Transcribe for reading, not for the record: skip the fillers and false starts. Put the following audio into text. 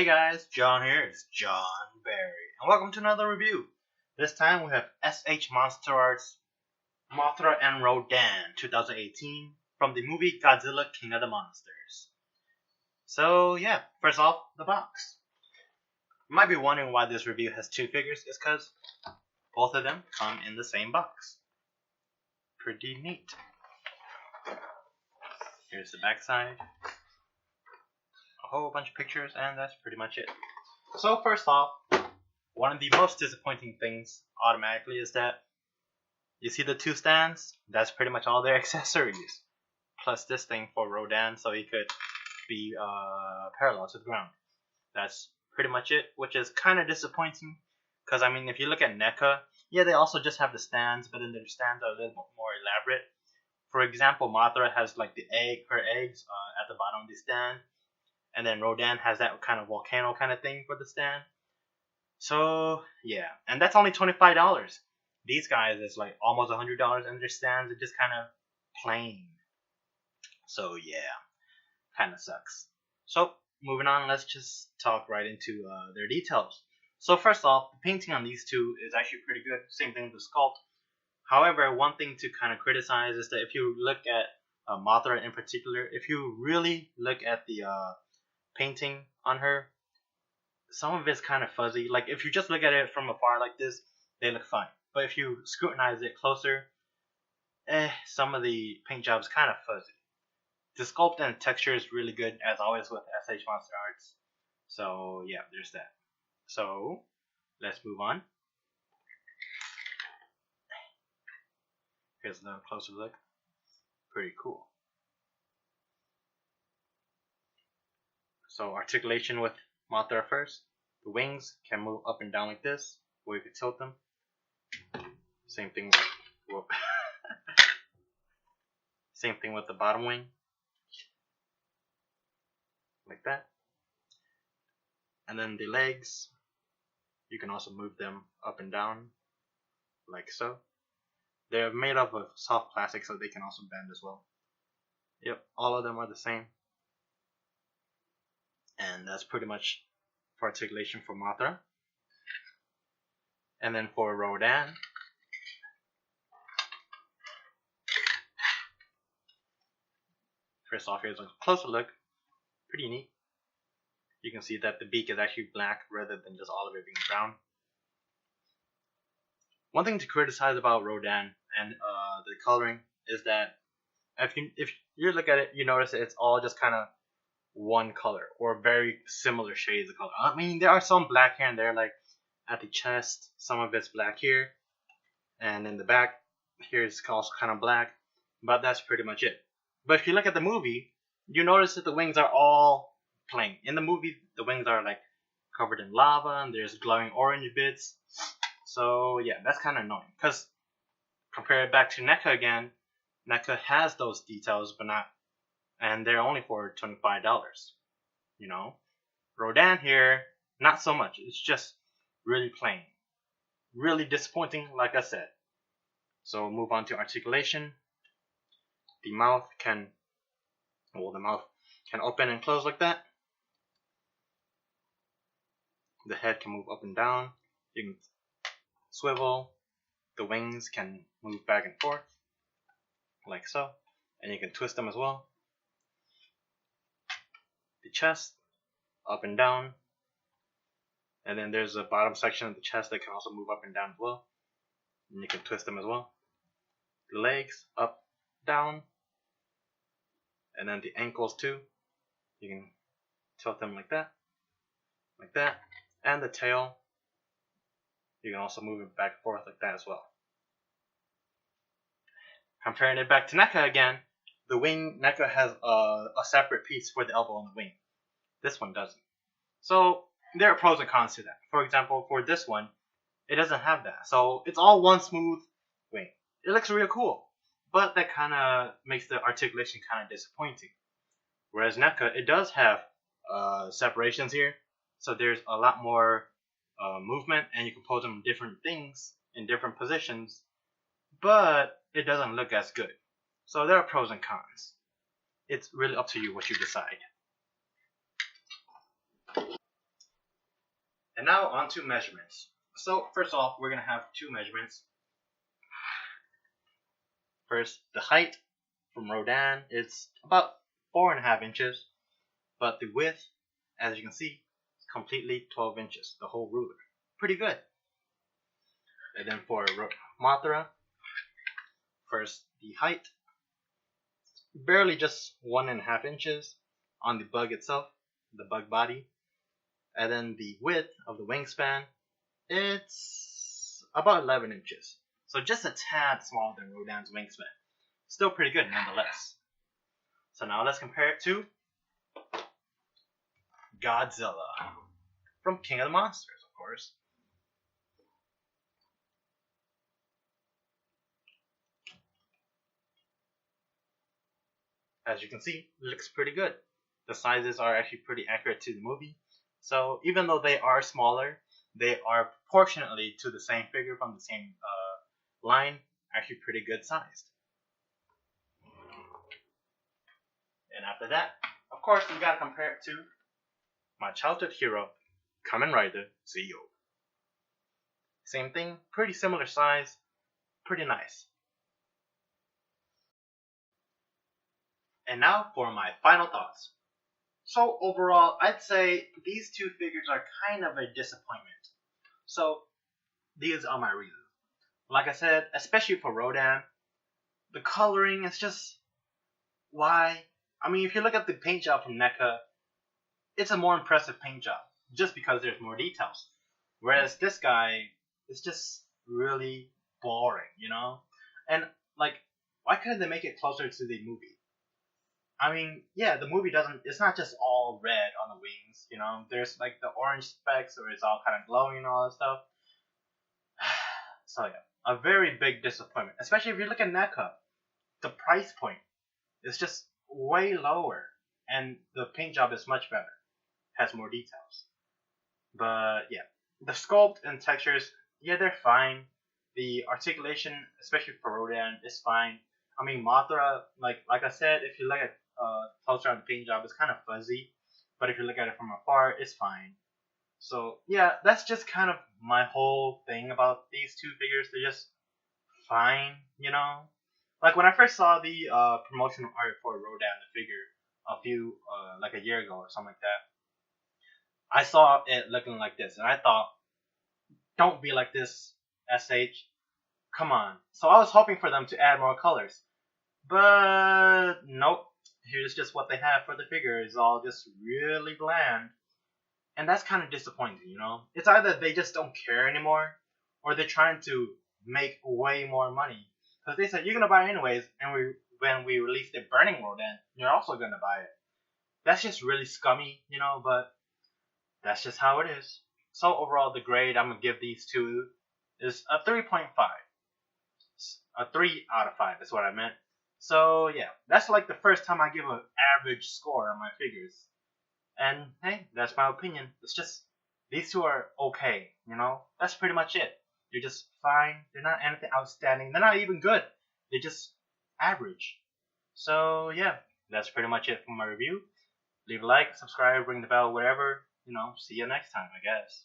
Hey guys, John here. It's John Barry, and welcome to another review. This time we have SH Monsterarts Mothra and Rodan 2018 from the movie Godzilla King of the Monsters. So yeah, first off, the box. You might be wondering why this review has two figures. It's because both of them come in the same box. Pretty neat. Here's the back side. A whole bunch of pictures, and that's pretty much it. So first off, one of the most disappointing things automatically is that you see the two stands. That's pretty much all their accessories, plus this thing for Rodan, so he could be parallel to the ground. That's pretty much it, which is kind of disappointing. Because I mean, if you look at NECA, yeah, they also just have the stands, but then their stands are a little more elaborate. For example, Mothra has like her eggs at the bottom of the stand. And then Rodan has that kind of volcano kind of thing for the stand. So yeah, and that's only $25. These guys is like almost $100, and their stands are just kind of plain. So yeah, kind of sucks. So moving on, let's just talk right into their details. So first off, the painting on these two is actually pretty good. Same thing with the sculpt. However, one thing to kind of criticize is that if you look at Mothra in particular, if you really look at the painting on her, some of it's kind of fuzzy. Like if you just look at it from afar like this, they look fine. But if you scrutinize it closer, some of the paint job's kind of fuzzy. The sculpt and texture is really good, as always with SH Monsterarts. So yeah, there's that. So let's move on. Here's another closer look. Pretty cool. So articulation with Mothra first. The wings can move up and down like this, or you could tilt them. Same thing with, same thing with the bottom wing. Like that. And then the legs, you can also move them up and down, like so. They're made up of soft plastic, so they can also bend as well. Yep, all of them are the same. And that's pretty much for articulation for Mothra. And then for Rodan, first off, here's a closer look. Pretty neat. You can see that the beak is actually black rather than just all of it being brown. One thing to criticize about Rodan and the coloring is that if you look at it, you notice that it's all just kind of one color or very similar shades of color. I mean, there are some black here and there, like at the chest, some of it's black here, and in the back here it's also kind of black, but that's pretty much it. But if you look at the movie, you notice that the wings are all plain. In the movie, the wings are like covered in lava, and there's glowing orange bits. So yeah, that's kind of annoying. Because compare it back to NECA again, NECA has those details, but not, and they're only for $25. You know, Rodan here, not so much. It's just really plain, really disappointing, like I said. So we'll move on to articulation. The mouth can open and close like that. The head can move up and down. You can swivel. The wings can move back and forth, like so, and you can twist them as well. The chest, up and down, and then there's a bottom section of the chest that can also move up and down as well, and you can twist them as well. The legs, up, down, and then the ankles too. You can tilt them like that, and the tail, you can also move it back and forth like that as well. Comparing it back to NECA again, the wing, NECA has a separate piece for the elbow and the wing. This one doesn't. So there are pros and cons to that. For example, for this one, it doesn't have that. So it's all one smooth wing. It looks real cool, but that kind of makes the articulation kind of disappointing. Whereas NECA, it does have separations here, so there's a lot more movement, and you can pose them different things in different positions, but it doesn't look as good. So there are pros and cons. It's really up to you what you decide. And now on to measurements. So first off, we're gonna have two measurements. First, the height from Rodan, it's about 4.5 inches, but the width, as you can see, is completely 12 inches, the whole ruler. Pretty good. And then for Mothra, first the height, barely just 1.5 inches on the bug itself, the bug body. And then the width of the wingspan, it's about 11 inches. So just a tad smaller than Rodan's wingspan. Still pretty good nonetheless. So now let's compare it to Godzilla from King of the Monsters, of course. As you can see, it looks pretty good. The sizes are actually pretty accurate to the movie. So even though they are smaller, they are proportionately to the same figure from the same line, actually pretty good sized. And after that, of course, we gotta compare it to my childhood hero, Kamen Rider Zeo. Same thing, pretty similar size, pretty nice. And now for my final thoughts. So overall, I'd say these two figures are kind of a disappointment. So these are my reasons. Like I said, especially for Rodan, the coloring is just why. I mean, if you look at the paint job from NECA, it's a more impressive paint job just because there's more details. Whereas this guy is just really boring, you know? And like, why couldn't they make it closer to the movie? I mean, yeah, the movie doesn't, it's not just all red on the wings, you know? There's like the orange specks where it's all kind of glowing and all that stuff. So yeah, a very big disappointment. Especially if you look at NECA, the price point is just way lower. And the paint job is much better. Has more details. But yeah, the sculpt and textures, yeah, they're fine. The articulation, especially for Rodan, is fine. I mean, Mothra, like I said, if you look at closer on the paint job, it's kind of fuzzy. But if you look at it from afar, it's fine. So yeah, that's just kind of my whole thing about these two figures. They're just fine, you know. Like when I first saw the promotional art for Rodan, the figure, like a year ago or something like that, I saw it looking like this, and I thought, don't be like this, SH. Come on. So I was hoping for them to add more colors. But nope. Here's just what they have for the figure. It's all just really bland. And that's kind of disappointing, you know? It's either they just don't care anymore, or they're trying to make way more money. Because they said, you're going to buy it anyways, and when we release the Burning Rodan, you're also going to buy it. That's just really scummy, you know, but that's just how it is. So overall, the grade I'm going to give these two is a 3.5. A 3 out of 5 is what I meant. So yeah, that's like the first time I give an average score on my figures. And hey, that's my opinion. It's just, these two are okay, you know? That's pretty much it. They're just fine. They're not anything outstanding. They're not even good. They're just average. So yeah, that's pretty much it for my review. Leave a like, subscribe, ring the bell, whatever. You know, see you next time, I guess.